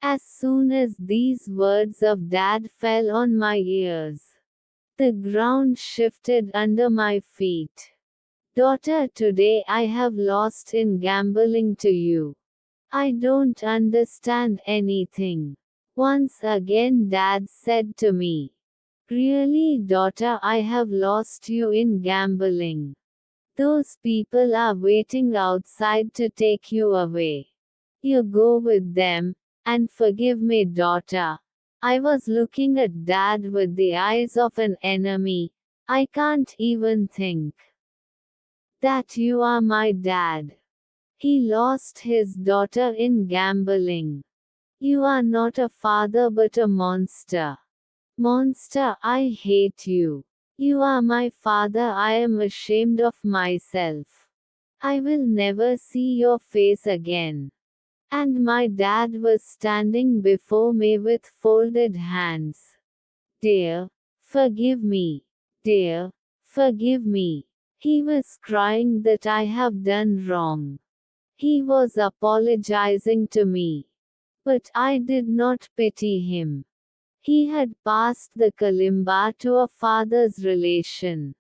As soon as these words of Dad fell on my ears, the ground shifted under my feet. Daughter, today I have lost in gambling to you. I don't understand anything. Once again Dad said to me. Really, daughter, I have lost you in gambling. Those people are waiting outside to take you away. You go with them, and forgive me, daughter. I was looking at Dad with the eyes of an enemy. I can't even think that you are my dad. He lost his daughter in gambling. You are not a father but a monster. Monster, I hate you. You are my father. I am ashamed of myself. I will never see your face again. And my dad was standing before me with folded hands. Dear, forgive me. Dear, forgive me. He was crying that I have done wrong. He was apologizing to me. But I did not pity him. He had passed the kalimba to a father's relation.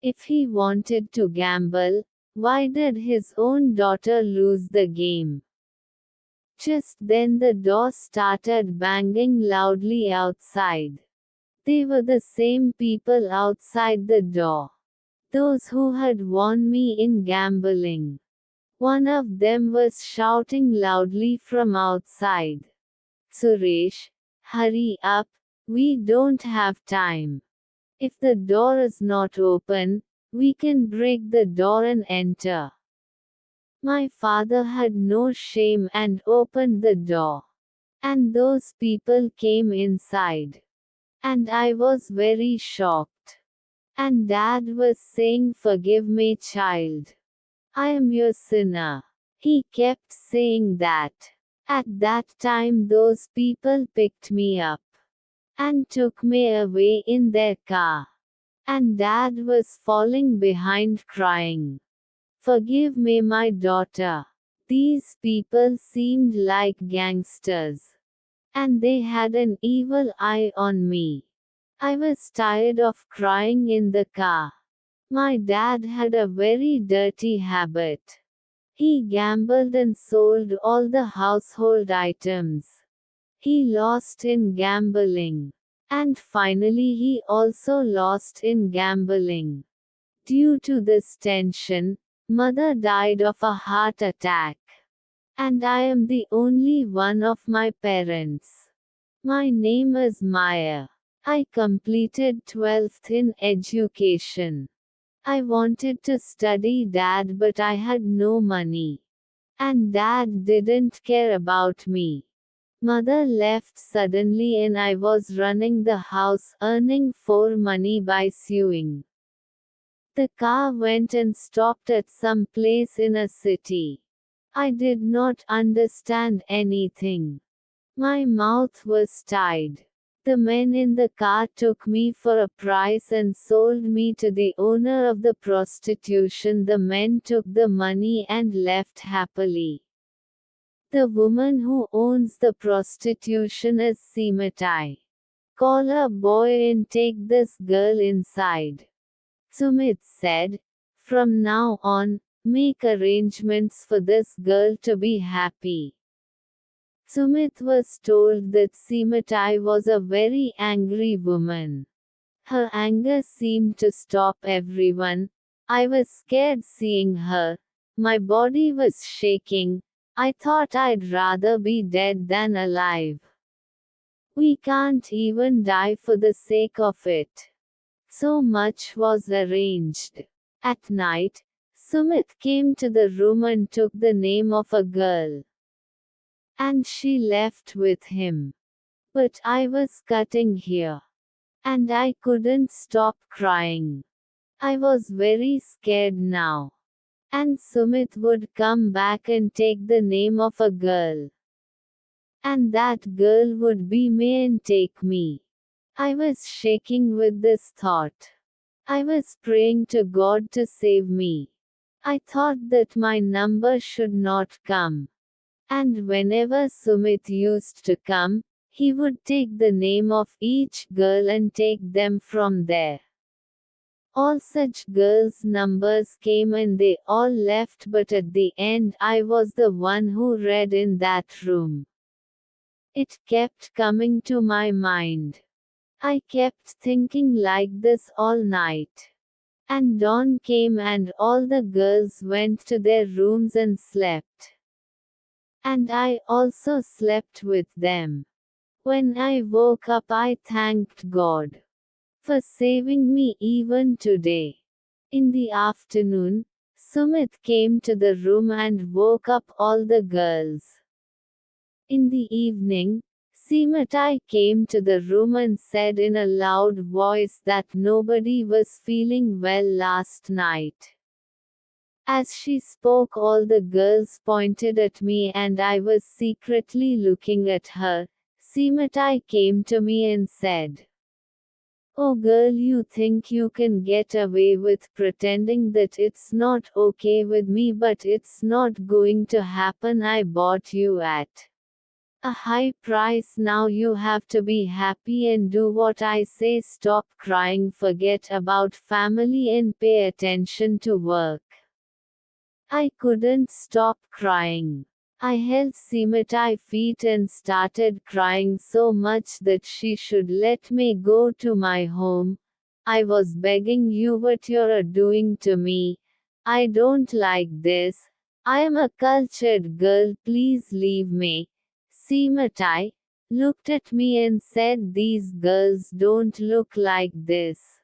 If he wanted to gamble, why did his own daughter lose the game? Just then the door started banging loudly outside. They were the same people outside the door. Those who had won me in gambling. One of them was shouting loudly from outside. Suresh, hurry up, we don't have time. If the door is not open, we can break the door and enter. My father had no shame and opened the door. And those people came inside. And I was very shocked. And Dad was saying, forgive me, child. I am your sinner. He kept saying that. At that time those people picked me up and took me away in their car. And Dad was falling behind crying. Forgive me, my daughter. These people seemed like gangsters. And they had an evil eye on me. I was tired of crying in the car. My dad had a very dirty habit. He gambled and sold all the household items. He lost in gambling. And finally he also lost in gambling. Due to this tension, Mother died of a heart attack. And I am the only one of my parents. My name is Maya. I completed 12th in education. I wanted to study, Dad, but I had no money. And Dad didn't care about me. Mother left suddenly and I was running the house, earning money by sewing. The car went and stopped at some place in a city. I did not understand anything. My mouth was tied. The men in the car took me for a price and sold me to the owner of the prostitution. The men took the money and left happily. The woman who owns the prostitution is Seematai. Call a boy and take this girl inside. Sumit said, from now on, make arrangements for this girl to be happy. Sumit was told that Seematai was a very angry woman. Her anger seemed to stop everyone. I was scared seeing her. My body was shaking. I thought I'd rather be dead than alive. We can't even die for the sake of it. So much was arranged. At night, Sumit came to the room and took the name of a girl. And she left with him. But I was cutting here. And I couldn't stop crying. I was very scared now. And Sumit would come back and take the name of a girl. And that girl would be me and take me. I was shaking with this thought. I was praying to God to save me. I thought that my number should not come. And whenever Sumit used to come, he would take the name of each girl and take them from there. All such girls' numbers came and they all left, but at the end I was the one who read in that room. It kept coming to my mind. I kept thinking like this all night. And dawn came and all the girls went to their rooms and slept. And I also slept with them. When I woke up, I thanked God for saving me even today. In the afternoon, Sumit came to the room and woke up all the girls. In the evening, Seematai came to the room and said in a loud voice that nobody was feeling well last night. As she spoke, all the girls pointed at me and I was secretly looking at her. Seematai came to me and said, "Oh girl, you think you can get away with pretending that it's not okay with me, but it's not going to happen. I bought you at a high price. Now you have to be happy and do what I say. Stop crying, forget about family and pay attention to work." I couldn't stop crying. I held Seematai feet and started crying so much that she should let me go to my home. I was begging you, what you're doing to me. I don't like this. I am a cultured girl, please leave me. Seematai looked at me and said, "These girls don't look like this.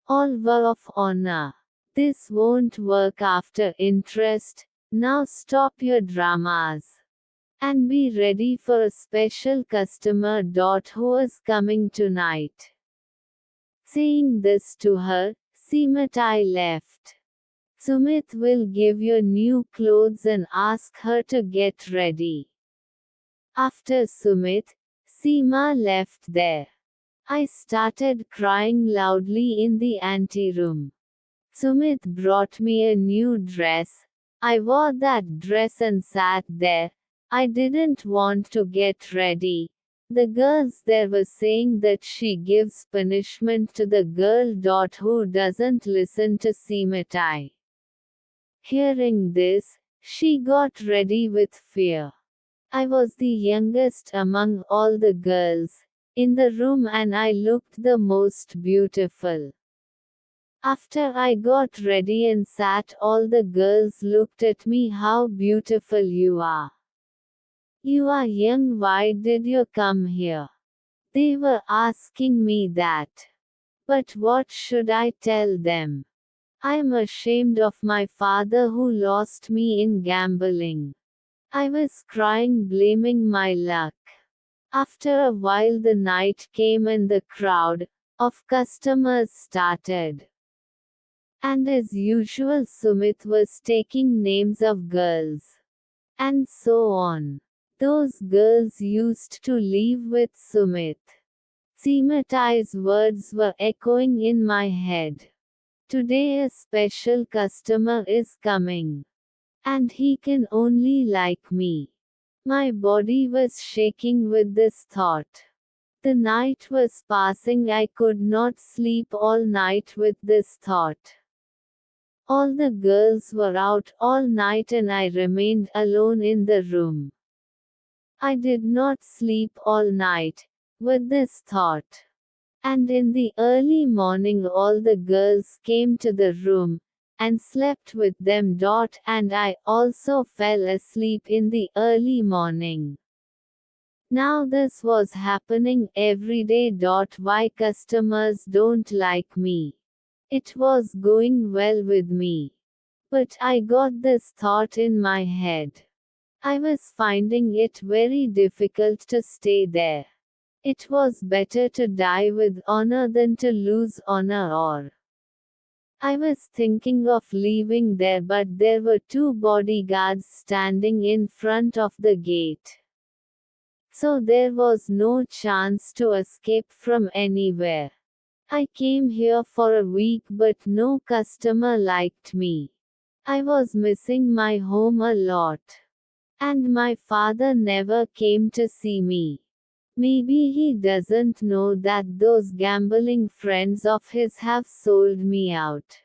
All were of honor. This won't work after interest. Now stop your dramas. And be ready for a special customer. Who is coming tonight." Saying this to her, Seematai left. "Sumit will give you new clothes and ask her to get ready." After Sumit, Seema left there. I started crying loudly in the anteroom. Sumit brought me a new dress. I wore that dress and sat there. I didn't want to get ready. The girls there were saying that she gives punishment to the girl. Who doesn't listen to Seematai. Hearing this, she got ready with fear. I was the youngest among all the girls in the room and I looked the most beautiful. After I got ready and sat, all the girls looked at me. "How beautiful you are. You are young, why did you come here?" They were asking me that. But what should I tell them? I am ashamed of my father who lost me in gambling. I was crying, blaming my luck. After a while the night came and the crowd of customers started. And as usual, Sumit was taking names of girls. And so on. Those girls used to leave with Sumit. Seematai's words were echoing in my head. Today a special customer is coming. And he can only like me. My body was shaking with this thought. The night was passing, I could not sleep all night with this thought. All the girls were out all night and I remained alone in the room. I did not sleep all night, with this thought. And in the early morning all the girls came to the room, and slept with them. And I also fell asleep in the early morning. Now this was happening every day. Why customers don't like me? It was going well with me. But I got this thought in my head. I was finding it very difficult to stay there. It was better to die with honor than to lose honor. Or I was thinking of leaving there, but there were two bodyguards standing in front of the gate. So there was no chance to escape from anywhere. I came here for a week but no customer liked me. I was missing my home a lot. And my father never came to see me. Maybe he doesn't know that those gambling friends of his have sold me out.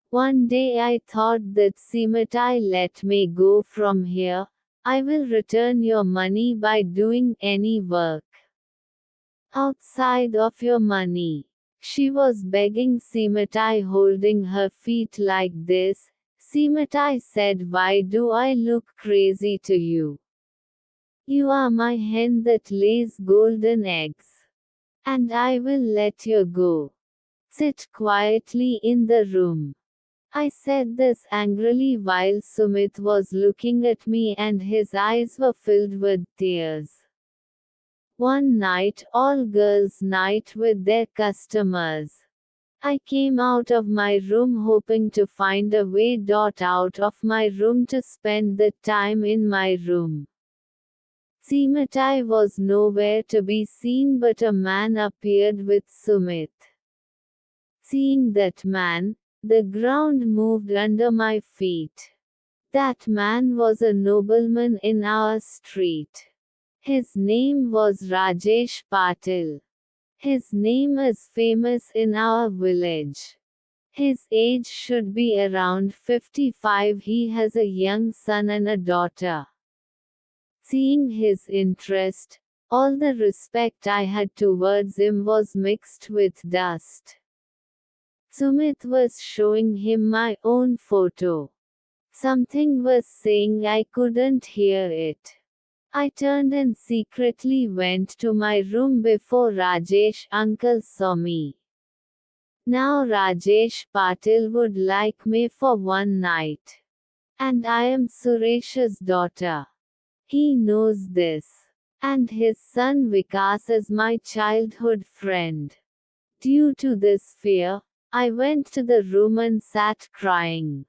One day I thought that Simatai, let me go from here. I will return your money by doing any work outside of your money. She was begging Simatai, holding her feet like this. Simatai said, why do I look crazy to you? You are my hen that lays golden eggs. And I will let you go. Sit quietly in the room. I said this angrily while Sumit was looking at me and his eyes were filled with tears. One night, all girls' night with their customers. I came out of my room hoping to find a way out of my room to spend the time in my room. Simatai was nowhere to be seen, but a man appeared with Sumit. Seeing that man, the ground moved under my feet. That man was a nobleman in our street. His name was Rajesh Patil. His name is famous in our village. His age should be around 55. He has a young son and a daughter. Seeing his interest, all the respect I had towards him was mixed with dust. Sumit was showing him my own photo. Something was saying, I couldn't hear it. I turned and secretly went to my room before Rajesh uncle saw me. Now Rajesh Patil would like me for one night. And I am Suresh's daughter. He knows this. And his son Vikas is my childhood friend. Due to this fear, I went to the room and sat crying.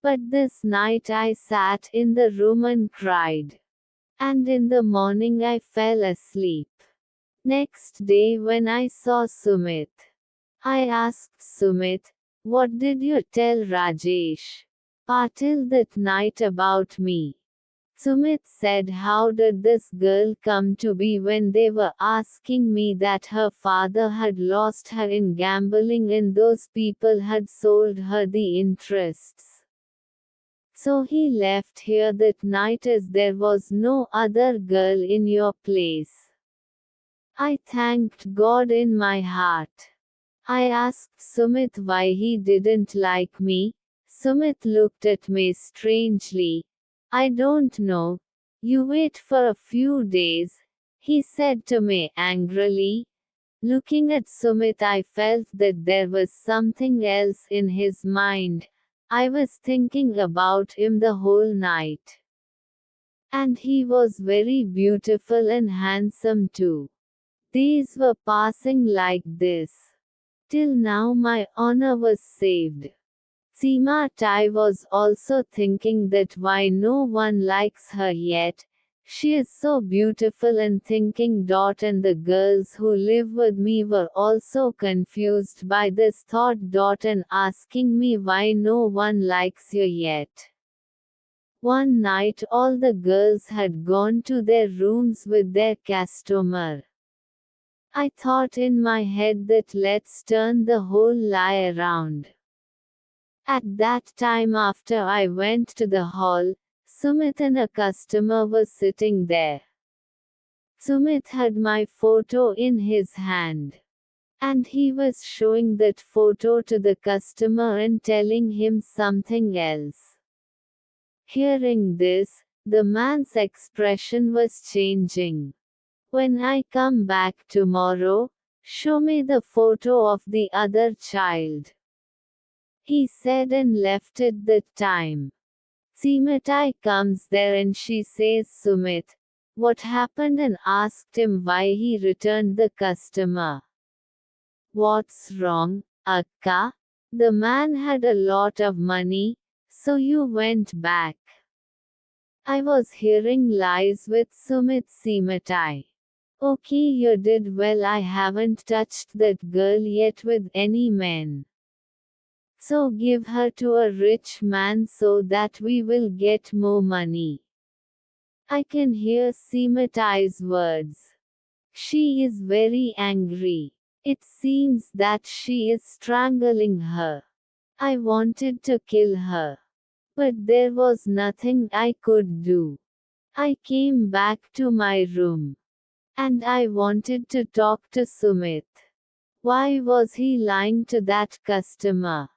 But this night I sat in the room and cried. And in the morning I fell asleep. Next day when I saw Sumit, I asked Sumit, what did you tell Rajesh Patil that night about me? Sumit said, how did this girl come to be when they were asking me that her father had lost her in gambling and those people had sold her the interests. So he left here that night as there was no other girl in your place. I thanked God in my heart. I asked Sumit why he didn't like me. Sumit looked at me strangely. I don't know. You wait for a few days, he said to me angrily. Looking at Sumit, I felt that there was something else in his mind. I was thinking about him the whole night. And he was very beautiful and handsome too. Days were passing like this. Till now my honor was saved. Seema Tai was also thinking that why no one likes her yet. She is so beautiful and thinking. And the girls who live with me were also confused by this thought. And asking me why no one likes you yet. One night all the girls had gone to their rooms with their customer. I thought in my head that let's turn the whole lie around. At that time after I went to the hall, Sumit and a customer was sitting there. Sumit had my photo in his hand. And he was showing that photo to the customer and telling him something else. Hearing this, the man's expression was changing. When I come back tomorrow, show me the photo of the other child, he said and left at that time. Seematai comes there and she says, Sumit, what happened, and asked him why he returned the customer. What's wrong, Akka? The man had a lot of money, so you went back. I was hearing lies with Sumit. Seematai. Okay, you did well. I haven't touched that girl yet with any men. So give her to a rich man so that we will get more money. I can hear Sematai's words. She is very angry. It seems that she is strangling her. I wanted to kill her. But there was nothing I could do. I came back to my room. And I wanted to talk to Sumit. Why was he lying to that customer?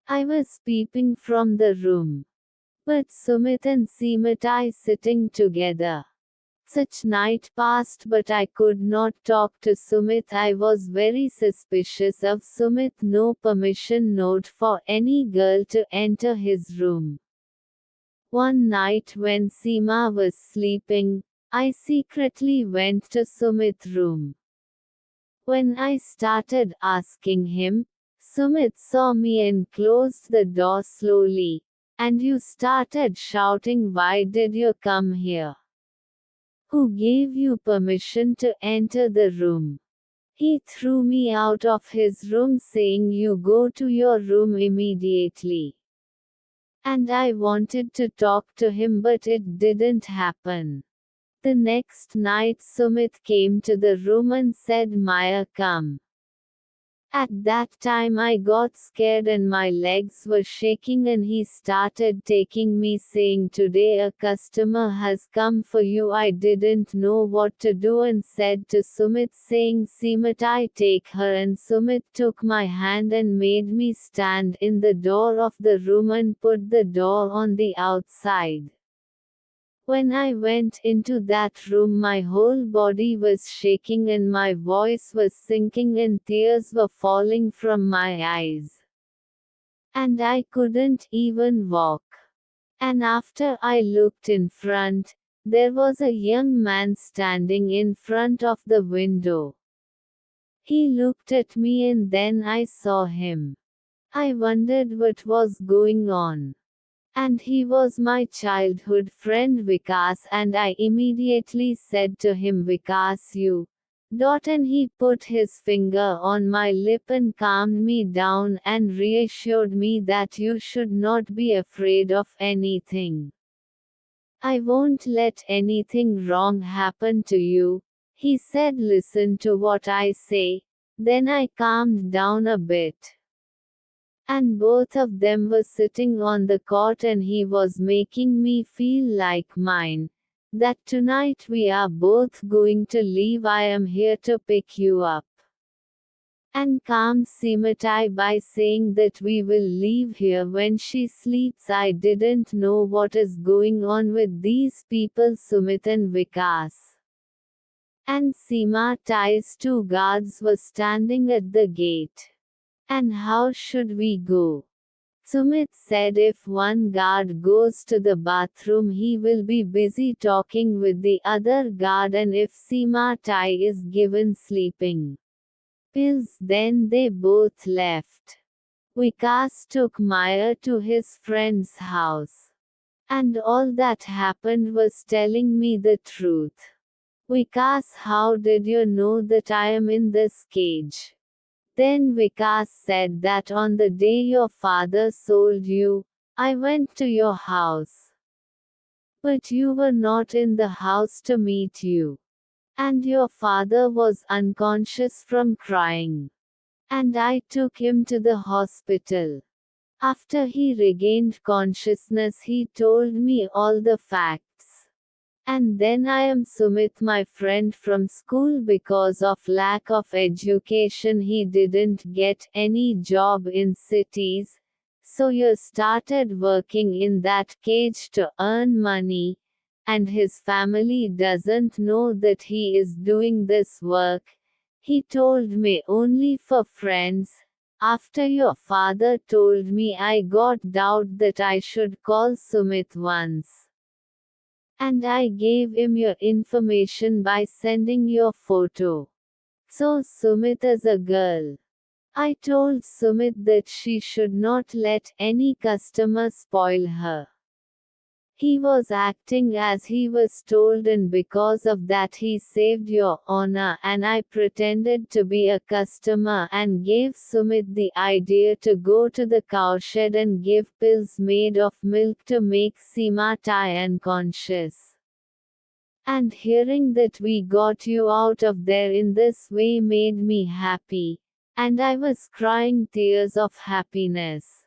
I was peeping from the room. But Sumit and Seematai sitting together. Such night passed but I could not talk to Sumit. I was very suspicious of Sumit. No permission note for any girl to enter his room. One night when Seema was sleeping, I secretly went to Sumit's room. When I started asking him, Sumit saw me and closed the door slowly. And you started shouting, "Why did you come here? Who gave you permission to enter the room?" He threw me out of his room saying, "You go to your room immediately." And I wanted to talk to him but it didn't happen. The next night Sumit came to the room and said, "Maya, come." At that time I got scared and my legs were shaking and he started taking me saying, "Today a customer has come for you." I didn't know what to do and said to Sumit saying, "Seematai, take her." And Sumit took my hand and made me stand in the door of the room and put the door on the outside. When I went into that room, my whole body was shaking and my voice was sinking and tears were falling from my eyes. And I couldn't even walk. And after I looked in front, there was a young man standing in front of the window. He looked at me and then I saw him. I wondered what was going on. And he was my childhood friend Vikas, and I immediately said to him, "Vikas, you." And he put his finger on my lip and calmed me down and reassured me that you should not be afraid of anything. "I won't let anything wrong happen to you," he said. "Listen to what I say." Then I calmed down a bit. And both of them were sitting on the cot and he was making me feel like mine. That tonight we are both going to leave. I am here to pick you up. And calmed Seematai by saying that we will leave here when she sleeps. I didn't know what is going on with these people, Sumit and Vikas. And Seematai's two guards were standing at the gate. And how should we go? Sumit said if one guard goes to the bathroom he will be busy talking with the other guard, and if Seematai is given sleeping pills then they both left. Vikas took Maya to his friend's house. And all that happened was telling me the truth. "Vikas, how did you know that I am in this cage?" Then Vikas said that on the day your father sold you, I went to your house. But you were not in the house to meet you. And your father was unconscious from crying. And I took him to the hospital. After he regained consciousness, he told me all the facts. And then I am Sumit, my friend from school. Because of lack of education he didn't get any job in cities, so you started working in that cage to earn money, and his family doesn't know that he is doing this work. He told me only for friends. After your father told me, I got doubt that I should call Sumit once. And I gave him your information by sending your photo. So Sumit is a girl. I told Sumit that she should not let any customer spoil her. He was acting as he was told, and because of that he saved your honor, and I pretended to be a customer and gave Sumit the idea to go to the cowshed and give pills made of milk to make Seema tie unconscious. And hearing that we got you out of there in this way made me happy. And I was crying tears of happiness.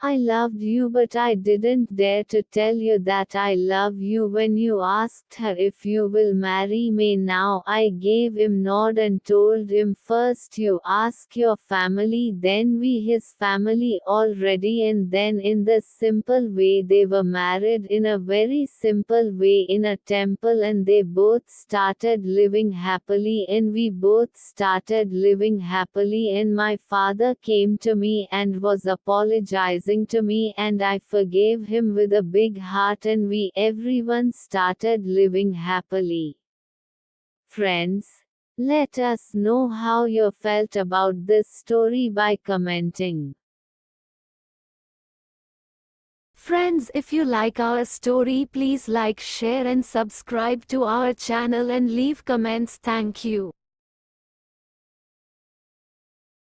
I loved you, but I didn't dare to tell you that I love you when you asked her if you will marry me now. I gave him nod and told him first you ask your family, then we his family already, and then in the simple way they were married in a very simple way in a temple, and they both started living happily, and we both started living happily, and my father came to me and was apologizing to me, and I forgave him with a big heart, and we everyone started living happily. Friends, let us know how you felt about this story by commenting. Friends, if you like our story, please like, share and subscribe to our channel and leave comments. Thank you.